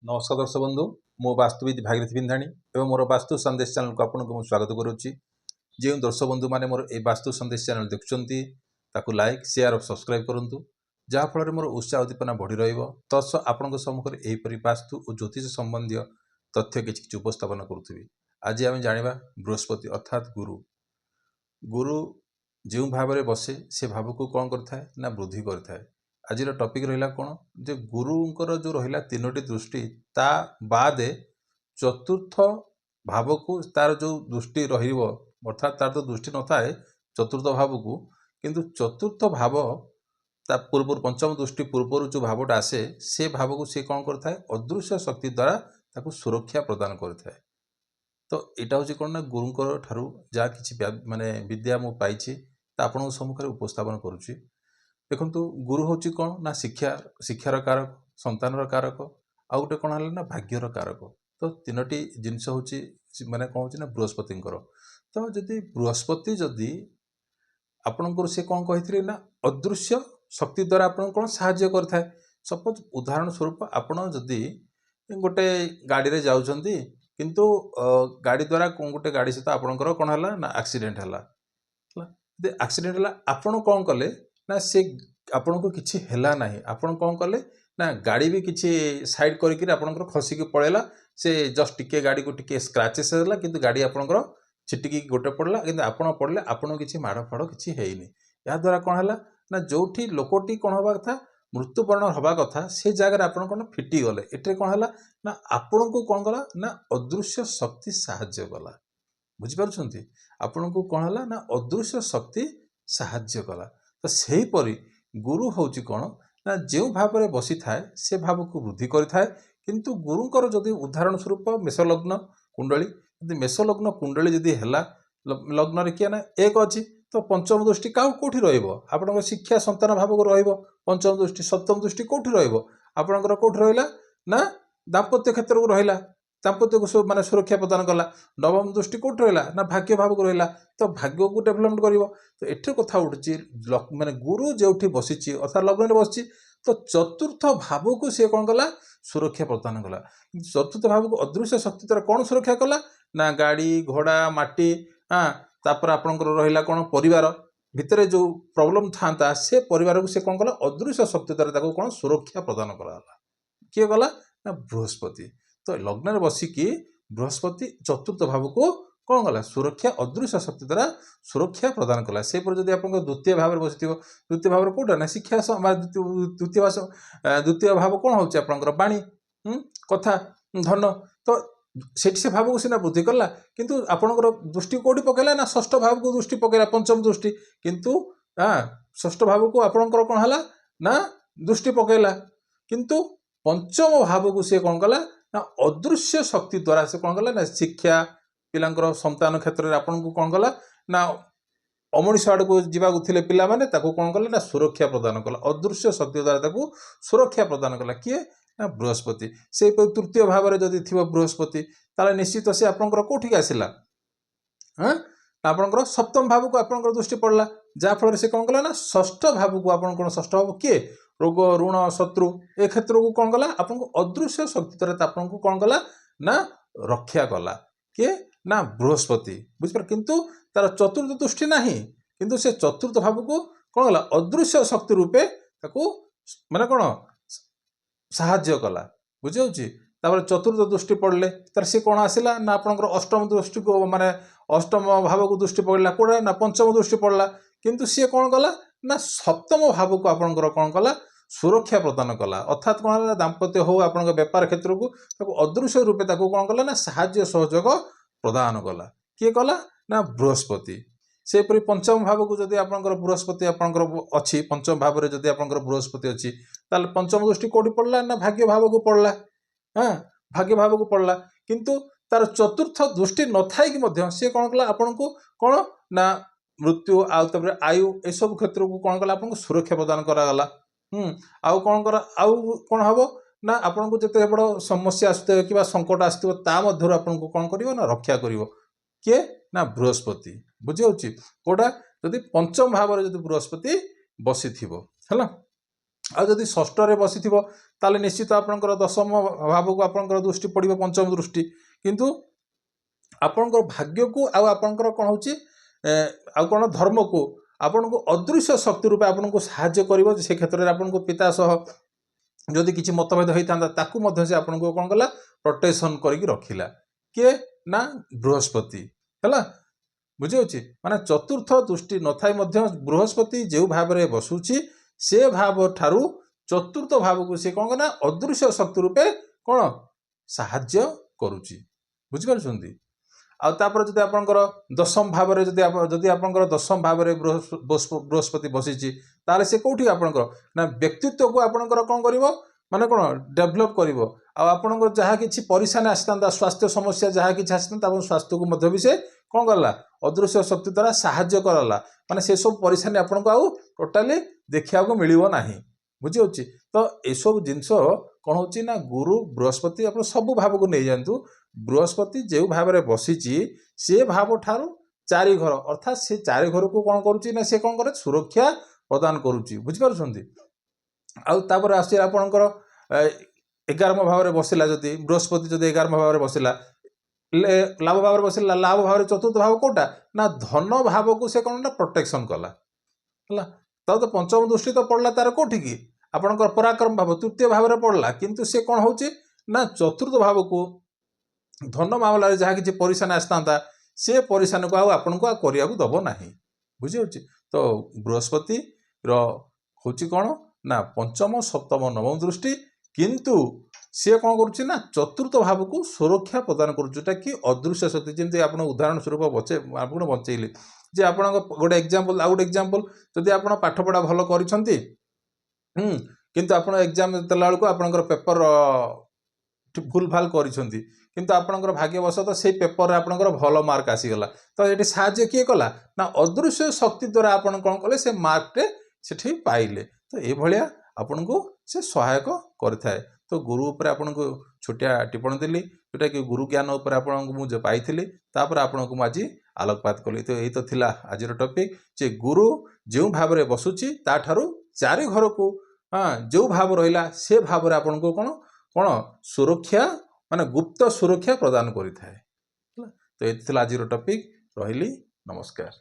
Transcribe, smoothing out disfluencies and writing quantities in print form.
नमस्कार दर्शक बंधु मो वास्तुविद भागीरथी बिंधाणी एवं मोर वास्तु संदेश चैनल को आपको स्वागत करुच्ची। जो दर्शक बंधु मैंने मोर ए वास्तु संदेश चैनल देखुं लाइक शेयर और सब्सक्राइब करूँ जहाँफल मोर उत्साह उद्दीपना बढ़ी रस आपण सम्मुखें यहपरी वास्तु और ज्योतिष संबंधी तथ्य किसी उपस्थापन करुवी। आज आम जाना बृहस्पति अर्थात गुरु गुरु जो भाव में बसे से भाव को कौन करता ना वृद्धि करता है। आज टॉपिक रहा कौन जे गुरुंकर जो रहा तीनोटी दृष्टि ता बादे चतुर्थ भाव को तार जो दृष्टि अर्थात तार तो दृष्टि न थाए चतुर्थ भाव को किंतु चतुर्थ भाव ता पूर्व पंचम दृष्टि पूर्व जो भावटा आसे से भाव को सी कौन करता है अदृश्य शक्ति द्वारा ताको सुरक्षा प्रदान करता है। तो यहाँ हूँ कौन ना गुरुंकर ठारू जहाँ किसी माने विद्या मु पाई आपण सम्मुखें उपस्थापन करुच्ची। देखु गुरु हूँ कौन ना शिक्षार कारक संतान कारक आ गए कौन है ना भाग्यर कारक। तो तीनोटी जिनस हूँ माने कौन हो बृहस्पति। तो जदि बृहस्पति जदि आपणकर से कौन कही ना अदृश्य शक्ति द्वारा आपन कौन साहाय्य करता है। सपोज उदाहरण स्वरूप आपड़ जदि गोटे गाड़ी रे जाउछंती किंतु गाड़ी द्वारा गोटे गाड़ी सहित आपणकर कौन है ना एक्सीडेंट है। एक्सीडेंट है आपड़ कौन कले ना से आपण को किसी है ना आपण कौन कले ना गाड़ी भी किसी साइड कर खसिकी पड़ेगा से जस्ट टिके गाड़ी को टिके स्क्राचेस है कि गाड़ी आपंकर छिटिकी गोटे पड़ला कि आपण पड़े आपन किसी माड़ फाड़ किसी है या द्वारा कौन है ना जो लोकटी कौन हवा कथा मृत्युवरण हवा कथा से जगह आप कौन फिटी गले एटे कौन है ना आपण को कौन कला ना अदृश्य शक्ति साहाय्य कला। बुझीपार आपण को कौन है ना अदृश्य शक्ति साहाय्य कला। तो सही परी गुरु हूँ कौन ना जो भाव में बसी थाए से भाव को वृद्धि करें किंतु गुरुंकर जदि उदाहरण स्वरूप मेषलग्न कुंडली यदि मेषलग्न कुंडली जदि है लग्न किए ना एक अच्छी तो पंचम दृष्टि कौटी रहा शिक्षा संतान भाव को रंचम दृष्टि सप्तम दृष्टि कौटी रहा कौटी रहा ना दाम्पत्य क्षेत्र को रहा दाम्पत्य को माने सुरक्षा प्रदान कला। नवम दृष्टि कौट रहा ना भाग्य भाव को रहा तो भाग्य को डेभलपमेंट कर। तो ये कथा उठी माने गुरु जो बसी अर्थात लग्न में बसी तो चतुर्थ भाव को सी कौन कला सुरक्षा प्रदान कला। चतुर्थ भाव को अदृश्य शक्ति द्वारा कौन सुरक्षा कला ना गाड़ी घोड़ा माटी हाँ तापर आपंकर रहा कौन परिवार भितर जो प्रॉब्लम था से परिवार को सी कौन कला अदृश्य शक्ति द्वारा कौन सुरक्षा प्रदान कला किए गला ना बृहस्पति। तो लग्न में बसिकी बृहस्पति चतुर्थ भाव को कौन कला सुरक्षा अदृश्य शक्ति द्वारा सुरक्षा प्रदान कला। से जब आप द्वितीय भाव में बसी द्वितीय भाव कौटा ना शिक्षा द्वितीय भाव कौन हो बाणी कथा धन तो से भाव को सीना वृद्धि कला किंतु आपणकर दृष्टि कौटी पकेला ना षष्ठ भाव को दृष्टि पकेला पंचम दृष्टि किंतु षष्ठ भाव को आपणकर कौन है ना दृष्टि पकेला किंतु पंचम भाव को सी कौन कला ना अदृश्य शक्ति द्वारा से कौन कला ना शिक्षा पिलांकर संतान क्षेत्र में आपन को कौन कला ना अमनीष आड़ को जीवा थे पिला माने ताको कौन कला ना सुरक्षा प्रदान कला अदृश्य शक्ति द्वारा ताको सुरक्षा प्रदान कला किए ना बृहस्पति। से तृतीय भाव में जदि थी बृहस्पति ताले निश्चित से आपंकर कौटिक आसला हाँ आपंकर सप्तम भाव को आपंकर दृष्टि पड़ला जहाँफल से कौन कला ना षष्ठ भाव को आप कौन षष्ठ भाव किए रोग ऋण शत्रु ए क्षेत्र को कौन कला आपको अदृश्य शक्ति द्वारा आपको कौन कला ना रक्षा कला किए ना बृहस्पति बुझिपार किंतु तार चतुर्थ दृष्टि नहीं किंतु से चतुर्थ भाव को कौन कला अदृश्य शक्ति रूपे ताको माने कौन साहाय्य कला बुझे चतुर्थ दृष्टि पड़ले तार सी कौन आसला ना आपंकर अष्टम दृष्टि को माने अष्टम भाव को दृष्टि पड़ला कौड़ा ना पंचम दृष्टि पड़ला किंतु सी कौन कला ना सप्तम भाव को आपंकर कौन कला सुरक्षा प्रदान कला। अर्थात कौन है दाम्पत्य हो आप व्यापार क्षेत्र को अदृश्य रूपे कौन कला ना साहाय्य सहयोग प्रदान कला किए कला ना बृहस्पति। सेपरी पंचम भाव को जब आपंकर बृहस्पति आपंकर अच्छी पंचम भाव में जब आपंकर बृहस्पति अच्छी ताल पंचम दृष्टि कौटी पड़ला ना भाग्य भाव को पड़ला हाँ भाग्य भाव को पड़ला किंतु तार चतुर्थ दृष्टि न थाई कि सी कौन कला आपन को कौन ना मृत्यु आयु ए सब क्षेत्र को कौन कला आपको सुरक्षा प्रदान करागला। आउ कौन कर आउ कौन हम ना आपन को जिते बड़ समस्या आसुव कि संकट आसुव आपन को कौन कर ना रक्षा कर किए ना बृहस्पति बुझी कौटा जदि पंचम भाव में जब बृहस्पति बसी है। ଆଉ ଯଦି ଷଷ୍ଠରେ ବସିଥିବ ତାହେଲେ ନିଶ୍ଚିତ ଆପଣଙ୍କର ଦଶମ ଭାବକୁ ଆପଣଙ୍କର ଦୃଷ୍ଟି ପଡ଼ିବ, ପଞ୍ଚମ ଦୃଷ୍ଟି। କିନ୍ତୁ ଆପଣଙ୍କର ଭାଗ୍ୟକୁ ଆଉ ଆପଣଙ୍କର କ'ଣ ହେଉଛି ଆଉ କ'ଣ ଧର୍ମକୁ ଆପଣଙ୍କୁ ଅଦୃଶ୍ୟ ଶକ୍ତି ରୂପେ ଆପଣଙ୍କୁ ସାହାଯ୍ୟ କରିବ। ସେ କ୍ଷେତ୍ରରେ ଆପଣଙ୍କୁ ପିତା ସହ ଯଦି କିଛି ମତଭେଦ ହେଇଥାନ୍ତା ତାକୁ ମଧ୍ୟ ସେ ଆପଣଙ୍କୁ କ'ଣ କଲା, ପ୍ରୋଟେକ୍ସନ୍ କରିକି ରଖିଲା। କିଏ ନା ବୃହସ୍ପତି ହେଲା, ବୁଝିହେଉଛି। ମାନେ ଚତୁର୍ଥ ଦୃଷ୍ଟି ନଥାଇ ମଧ୍ୟ ବୃହସ୍ପତି ଯେଉଁ ଭାବରେ ବସୁଛି ସେ ଭାବ ଠାରୁ ଚତୁର୍ଥ ଭାବକୁ ସେ କ'ଣ କଲା, ଅଦୃଶ୍ୟ ଶକ୍ତି ରୂପେ କ'ଣ ସାହାଯ୍ୟ କରୁଛି, ବୁଝିପାରୁଛନ୍ତି। ଆଉ ତାପରେ ଯଦି ଆପଣଙ୍କର ଦଶମ ଭାବରେ ଯଦି ଆପଣଙ୍କର ଦଶମ ଭାବରେ ବୃହସ୍ପତି ବସିଛି ତାହେଲେ ସେ କେଉଁଠି ଆପଣଙ୍କର ନା ବ୍ୟକ୍ତିତ୍ୱକୁ ଆପଣଙ୍କର କ'ଣ କରିବ, ମାନେ କ'ଣ ଡେଭଲପ୍ କରିବ। ଆଉ ଆପଣଙ୍କର ଯାହା କିଛି ପରିଶାନ ଆସିଥାନ୍ତା, ସ୍ୱାସ୍ଥ୍ୟ ସମସ୍ୟା ଯାହା କିଛି ଆସିଥାନ୍ତା ଆପଣ ସ୍ୱାସ୍ଥ୍ୟକୁ ମଧ୍ୟ ବି ସେ କ'ଣ କଲା, ଅଦୃଶ୍ୟ ଶକ୍ତି ଦ୍ୱାରା ସାହାଯ୍ୟ କରାଲା। ମାନେ ସେସବୁ ପରିଶାନି ଆପଣଙ୍କୁ ଆଉ ଟୋଟାଲି ଦେଖିବାକୁ ମିଳିବ ନାହିଁ, ବୁଝିହେଉଛି। ତ ଏସବୁ ଜିନିଷ କ'ଣ ହେଉଛି ନା ଗୁରୁ ବୃହସ୍ପତି ଆପଣ ସବୁ ଭାବକୁ ନେଇଯାଆନ୍ତୁ। ବୃହସ୍ପତି ଯେଉଁ ଭାବରେ ବସିଛି ସେ ଭାବ ଠାରୁ 4 ଘର, ଅର୍ଥାତ୍ ସେ 4 ଘରକୁ କ'ଣ କରୁଛି ନା ସେ କ'ଣ କରେ, ସୁରକ୍ଷା ପ୍ରଦାନ କରୁଛି, ବୁଝିପାରୁଛନ୍ତି। ଆଉ ତାପରେ ଆସିଲା ଆପଣଙ୍କର 11ମ ଭାବରେ ବସିଲା, ଯଦି ବୃହସ୍ପତି ଯଦି 11ମ ଭାବରେ ବସିଲା, ଲାଭ ଭାବରେ ବସିଲା, ଲାଭ ଭାବରେ ଚତୁର୍ଥ ଭାବ କୋଉଟା ନା ଧନ ଭାବକୁ ସେ କ'ଣ ନା ପ୍ରୋଟେକ୍ସନ୍ କଲା ହେଲା। ତ ପଞ୍ଚମ ଦୃଷ୍ଟି ତ ପଡ଼ିଲା ତାର କୋଉଠିକି, ଆପଣଙ୍କର ପରାକ୍ରମ ଭାବ ତୃତୀୟ ଭାବରେ ପଡ଼ିଲା, କିନ୍ତୁ ସେ କ'ଣ ହେଉଛି ନା ଚତୁର୍ଥ ଭାବକୁ ଧନ ମାମଲାରେ ଯାହା କିଛି ପରିଶାନ ଆସିଥାନ୍ତା ସେ ପରିଶାନକୁ ଆଉ ଆପଣଙ୍କୁ ଆଉ କରିବାକୁ ଦେବ ନାହିଁ, ବୁଝିହେଉଛି। ତ ବୃହସ୍ପତିର ହେଉଛି କ'ଣ ନା ପଞ୍ଚମ, ସପ୍ତମ, ନବମ ଦୃଷ୍ଟି, କିନ୍ତୁ ସିଏ କ'ଣ କରୁଛି ନା ଚତୁର୍ଥ ଭାବକୁ ସୁରକ୍ଷା ପ୍ରଦାନ କରୁଛି, ଯେଉଁଟାକି ଅଦୃଶ୍ୟ ଶକ୍ତି। ଯେମିତି ଆପଣ ଉଦାହରଣ ସ୍ୱରୂପ ଆପଣ ବଞ୍ଚେଇଲେ ଯେ ଆପଣଙ୍କ ଗୋଟେ ଏକ୍ଜାମ୍ପଲ୍, ଆଉ ଗୋଟେ ଏକ୍ଜାମ୍ପଲ୍, ଯଦି ଆପଣ ପାଠପଢ଼ା ଭଲ କରିଛନ୍ତି କିନ୍ତୁ ଆପଣ ଏକ୍ଜାମ୍ ଦେଲା ବେଳକୁ ଆପଣଙ୍କର ପେପର ଭୁଲ ଭାଲ କରିଛନ୍ତି, କିନ୍ତୁ ଆପଣଙ୍କର ଭାଗ୍ୟବଶତଃ ସେଇ ପେପରରେ ଆପଣଙ୍କର ଭଲ ମାର୍କ ଆସିଗଲା। ତ ଏଠି ସାହାଯ୍ୟ କିଏ କଲା ନା ଅଦୃଶ୍ୟ ଶକ୍ତି ଦ୍ୱାରା ଆପଣ କ'ଣ କଲେ, ସେ ମାର୍କଟେ ସେଠି ପାଇଲେ। ତ ଏଇଭଳିଆ ଆପଣଙ୍କୁ ସେ ସହାୟକ କରିଥାଏ। ତ ଗୁରୁ ଉପରେ ଆପଣଙ୍କୁ ଛୋଟିଆ ଟିପ୍ପଣୀ ଦେଲି, ଯେଉଁଟାକି ଗୁରୁ ଜ୍ଞାନ ଉପରେ ଆପଣଙ୍କୁ ମୁଁ ପାଇଥିଲି, ତାପରେ ଆପଣଙ୍କୁ ମୁଁ ଆଜି ଆଲୋକପାତ କଲି। ତ ଏଇ ତ ଥିଲା ଆଜିର ଟପିକ୍, ଯେ ଗୁରୁ ଯେଉଁ ଭାବରେ ବସୁଛି ତାଠାରୁ 4 ଘରକୁ ଯେଉଁ ଭାବ ରହିଲା ସେ ଭାବରେ ଆପଣଙ୍କୁ କ'ଣ ସୁରକ୍ଷା, ମାନେ ଗୁପ୍ତ ସୁରକ୍ଷା ପ୍ରଦାନ କରିଥାଏ ହେଲା। ତ ଏଇ ଥିଲା ଆଜିର ଟପିକ୍। ରହିଲି, ନମସ୍କାର।